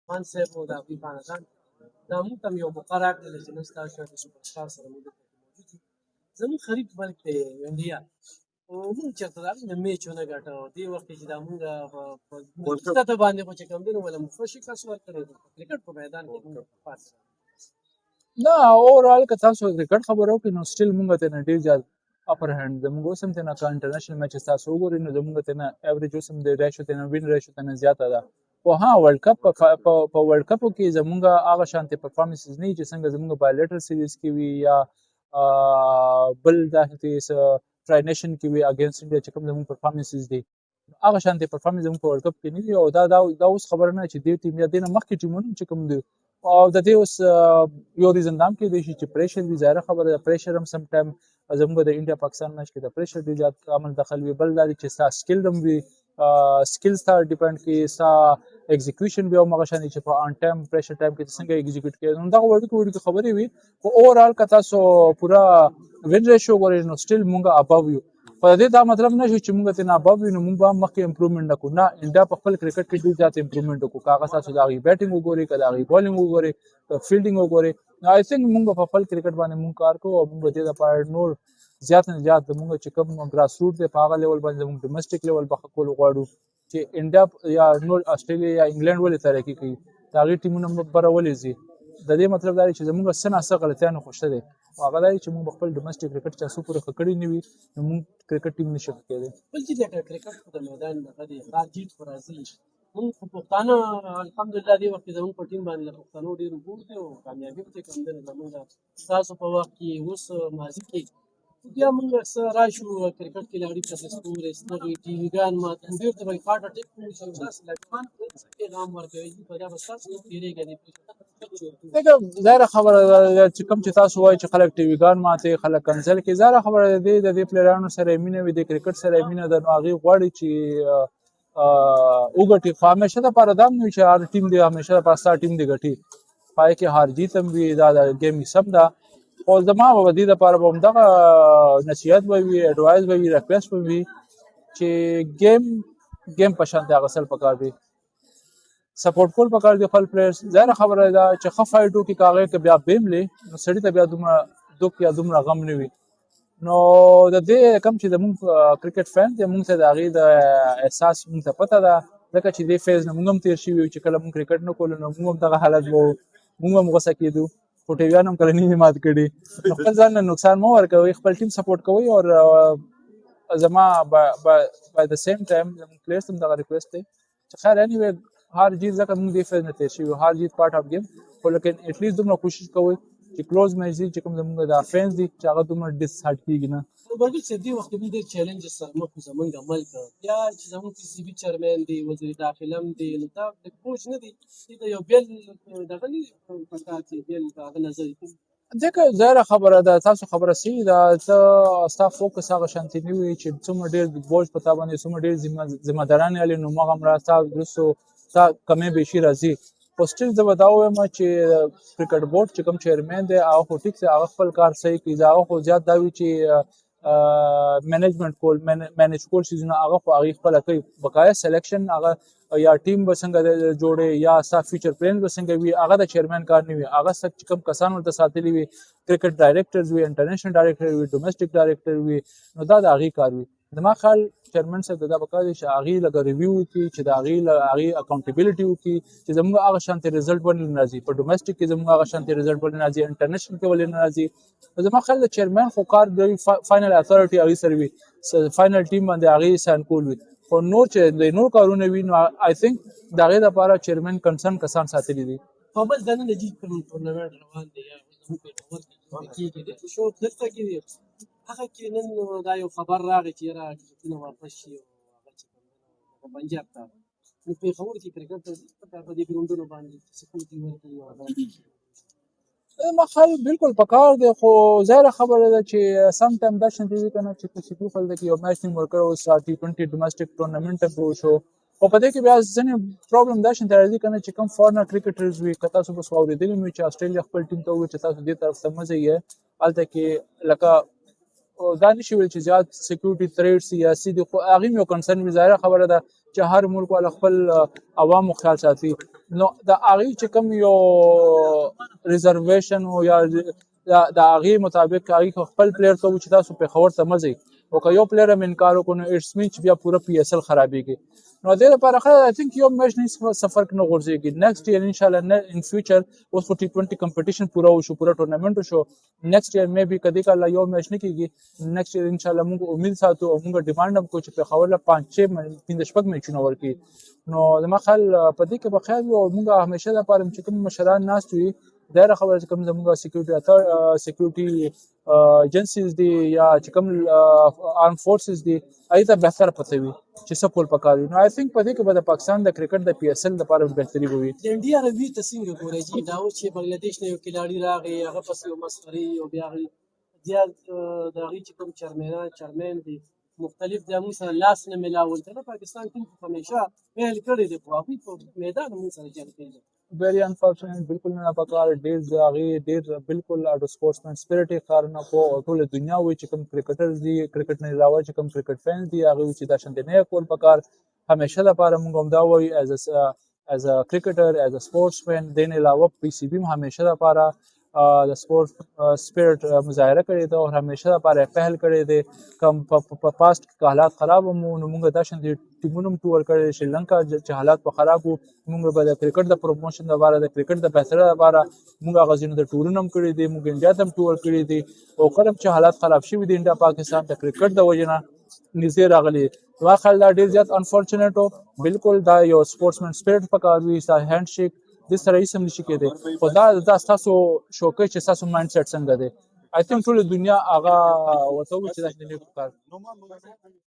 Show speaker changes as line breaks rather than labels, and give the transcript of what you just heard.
مان صاحب او د هغوی خاندان دا موږ ته هم یو موقع راکړله چې نن ستاسو د سوپر سټار سره موږ دلته موجود یو. زموږ خریب ملک دی انډیا، موږ چېرته د هغې نه میچ ونه ګټه او دې وخت کې چې دا موږ په سطح باندې خو چې کوم دی نو ولې موږ ښه شکست ورکړی دی په کرکټ په میدان کې موږ پاتې
نه اوورال که تاسو کرکټ خبره وکړئ نو سټیل موږ ته نه ډېر زیات اپر هینډ زموږ اوس هم تېنه که انټرنیشنل میچز تاسو وګورئ نو زموږ تېنه ایوریج اوس هم د ریشو تېنه وین ریشو تېنه زیاته ده. خو ها ورلډ کپ په ورلډ کپو کې زموږ هغه شانتې پرفارمنسز نه وي چې څنګه زموږ بایلټرل سیریز کې وي یا بل داسې ټرای نیشن کې وي اګینسټ انډیا چې کوم زموږ پرفارمنسز دي هغه شانتې پرفارمنس زموږ په ورلډ کپ کې نه وي او دا اوس خبره نه چې دې ټیم یا دې نه مخکې ټیمونه چې کوم دي او د دې اوس یو ریزن دا هم کېدای شي چې پریشر وي ظاهره خبره ده پریشر هم سم ټایم زموږ د انډیا پاکستان میچ کې د پریشر ډېر زیات عمل دخل وي بل دا دی چې ستا سکل هم وي سکلز ته ډیپینډ کوي ستا ایگزیکیوشن بیا همغه شان چې په آن ټایم پریشر ټایم کې څنګه ایگزیکیوټ کوي نو دغه وړوکې خبرې وي خو اوورال که تاسو پوره وین ریشو وګورئ نو سټیل موږ اباو یو خو د دې دا مطلب نه شي چې موږ ترې نه اباو یو نو موږ به هم مخکې امپروومنټ نه کړو نه انډیا په خپل کرکټ کې ډېر زیات امپروومنټ وکړو که هغه تاسو د هغې بیټینګ وګورئ که د هغې بالینګ وګورئ که فیلډینګ وګورئ نو آی تھنک موږ په خپل کرکټ باندې موږ کار کوو او موږ د دې لپاره نور زیات نه زیات زموږ چې کوم ګراس روټ دی په هغه لیول باندې زموږ ډومسټک لیول به ښه کول غواړو چې انډیا یا نور استرالیا یا انګلینډ ولې ترقي کوي د هغې ټیمونه بره ولې ځي د دې مطلب دا دی چې زموږ څه ناڅه غلطیانې خو شته دی او هغه دا دی چې موږ خپل ډومسټک کرکټ چې څو پورې ښه کړی نه وي نو موږ کرکټ ټیم نشي ښه کېدی
بل چې د کرکټ خو د میدان هغه دی هار جیت خو راځي موږ خو پښتانه الحمدلله دې وخت کې زموږ په ټیم باندې د پښتنو ډېر وګور دی او کامیابي هم چې کوم دی نو زموږ ستاسو په وخت کې اوس ماضي کې بیا موږ څه راشو کرکټ کې لاړې پسې ستوري ستغې ټي ویګان ماته ډېر ته به یې هارټ اټیک کوي چې داسې لګمان پیغام ورکوي په دا به ستاسو تېرېږي دې
دغه ظاهره خبره ده چې کوم چې تاسو وایي چې خلک ټي ویګان ماتې خلک کنسل کوي ظاهره خبره ده د دې پلیرانو سره یې مینه وي د کرکټ سره یې مینه ده نو هغوی غواړي چې وګټي خو همیشه دپاره دا هم نه وي چې هر ټیم دی همیشه دپاره ستا ټیم دی ګټي پای کې هار جیت هم وي دا د ګیم حساب ده خو زما به دې دپاره به همدغه نصیحت به وي اډوایز به وي ریکویسټ به وي چې ګیم په شان دی اخیستل پکار دی سپورټ کول پکار دی خپل پلیئرز ظاهره خبره ده چې ښه فایټ وکړي که هغې که بیا بیملې نو سړي ته بیا دومره دوک یا دومره غم نه وي نو د دې کوم چې زموږ کرکټ فین دی موږ ته د هغې د احساس موږ ته پته ده ځکه چې دې فیز نه موږ هم تېر شوي یو چې کله موږ کرکټ نه کولو نو موږ هم دغه حالت به وو موږ هم غوسه کېدو خو ټیویان هم کله نه مات کړي نو خپل ځان له نقصان مه ورکوئ خپل ټیم سپورټ کوئ او زما by the same time زموږ پلیئرز هم دغه ریکویسټ دی چې خیر anyway هار جیت ځکه موږ دې فیز نه تېر شوي یو هار جیت پارټ آف ګیم خو لیکن ایټلیسټ دومره کوشش کوئ چې کلوز میچ دي چې کوم زموږ د فینس دي چې هغه دومره ډسهارټ کېږي نه
بلکې چې دې وخت کې موږ ډېر چیلنجز سره مخ وو زموږ عمل کړ بیا چې زموږ پي سي بي چیرمین دی وزیر داخله هم دی نو دا د کوچ نه دی دې ته یو بېل دغه نه پکار چې بېل هغه نظر
ځکه ظاهره خبره ده تاسو خبره صحیح ده ته ستا فوکس هغه شانتې نه وي چې څومره ډېر بوج په تا باندې څومره ډېر ذمه داران یالې نو هغومره ستا وروستو ستا کمی بیشي راځي خو سټیل زه به دا ووایم چې کرکټ بورډ چې کوم چیرمین دی هغه خو ټیک دی هغه خپل کار صحیح کوي هغه خو زیات دا وي چې مینیج کول څیزونه هغه خو هغې خپله کوي بقایا سلیکشن هغه یا ټیم به څنګه جوړې یا ستا فیچر پلان به څنګه وي هغه د چیرمین کار نه وي هغه چې کوم کسان ورته ساتلي وي کرکټ ډایرکټرز وي انټرنیشنل ډایرکټر وي ډومسټک ډایرکټر وي نو دا د هغې کار وي زما خیال چیرمین صاحب ته دا پکار دی چې هغې لږه ریویو وکړي چې د هغې اکاونټیبلټي وکړي چې زموږ هغه شانتې رزلټ ولې نه راځي په ډومسټک کې زموږ هغه شانتې رزلټ ولې نه راځي انټرنیشنل کې ولې نه راځي زما خیال د چیرمین خو کار د فاینل اتھارټي هغې سره وي فاینل ټیم باندې هغې ساین کول وي خو نور چې د نور کارونه وي نو آی تھنک د هغې لپاره چیرمین کنسرن کسان ساتلي دي
او بل دا نن د جي ټورنمنټ روان دی یا زموږ په خبر کې کېږي دلته شو دلته کې هغه کې نن دا یو خبر راغی چې یاره کرکټونه واپس شي او هغه چې کوم پنجاب ته نو پېښور کې کرکټ په دې ګراونډونو باندې سکیورټي ورکوي او
ما خیال بالکل پکار دی خو ظاهره خبره ده چې سم ټایم دا شانتې وي که نه چې په سپي خلک کې یو میچ ټیم ورکړی اوس T20 ډومسټک ټورنمنټ هم پرو شو خو په دې کې بیا ځینې پرابلم دا شانتې راځي که نه چې کوم فارنر کرکټرز وي که تاسو بس واورېدلي مو چې اسټرالیا خپل ټیم ته ووایي چې تاسو دې طرف ته مه ځئ هلته کې لکه دا نشي ویل چې زیات سکیورټي تھریټ سیاسي دي خو هغې هم یو کنسرن وي ظاهره خبره ده چې هر ملک والا خپل عوامو خیال ساتي نو د هغې چې کوم یو ریزرویشن و یا د هغې مطابق هغې خپل پلیر ته و چې تاسو پېښور ته مه ځئ او که یو پلیر هم انکار وکړو نو اټس مین چې بیا پوره پی ایس ال خرابېږي نو د دې لپاره ښه آی تھنک یو میچ نه څه فرق نه غورځېږي نیکسټ ایئر انشاءالله ان فیوچر اوس خو T20 کمپټیشن پوره وشو پوره ټورنمنټ وشو نیکسټ ایئر مې بي که دې کال یو میچ نه کېږي نیکسټ ایئر انشاءالله موږ امید ساتو او موږ ډیمانډ هم کوو چې پېښور له 5 6 میچونه ورکړي نو زما خیال په دې کې به خیر وي او موږ همیشه دپاره چې کوم مشران ناست وي دا خبره چې کوم زموږ سیکورټي ایجنسیز دي یا چې کوم آرم فورسز دي هغې ته بهتر پته وي چې څه کول پکار وي نو آی تھنک په دې کې به د پاکستان د کرکټ د پی ایس ال لپاره بهتري به وي
د انډیا روي ته څنګه ګورئ چې دا اوس چې بنګلادیش نه یو کلاړي راغی هغه پسې یو مسخرې او بیا هغې زیات د هغې چې کوم چیرمین دي مختلف د موږ سره لاس نه میلاول ته پاکستان ټیم خو همیشه پیل کړی دی خو هغوی په میدان موږ سره جنګ کوي
very unfortunate بالکل نه پکار ډیر د هغې ډیر بالکل اډ سپورټسمن سپیرټ یې کار نه کوو او ټوله دنیا وایي چې کوم کرکټرز دي کرکټ نه علاوه چې کوم کرکټ فینس دي هغې وایي چې دا شانتې نه یې کول پکار همیشه لپاره موږ همدا وایو ایز ا کرکټر ایز ا سپورټسمن دې نه علاوه پی سی بي هم همیشه لپاره د سپورټ سپیرټ مظاهره کړې ده او همیشه لپاره پهل کړی دی کوم په پاست کې حالات خراب هم نو موږ دا شانتې ټیمونه هم ټور کړی دی شریلنکا چې حالات په خراب وو موږ به د کرکټ د پروموشن لپاره د کرکټ د بهترۍ لپاره موږ هغه ځینو د ټورونه هم کړي دي موږ انډیا ته هم ټور کړي دي او کله چې حالات خراب شوي دي انډیا پاکستان د کرکټ د وجې نه نږدې راغلي زما خیال دا ډېر زیات انفارچونیټ و بالکل دا یو سپورټسمن سپیرټ پکار وي ستا هینډ شیک دې سره هېڅ هم نشي کېدی خو دا ستاسو شوکۍ چې ستاسو مایند سیټ څنګه دی آی تھنک ټوله دنیا هغه ورته ووایي چې دا شی نه پکار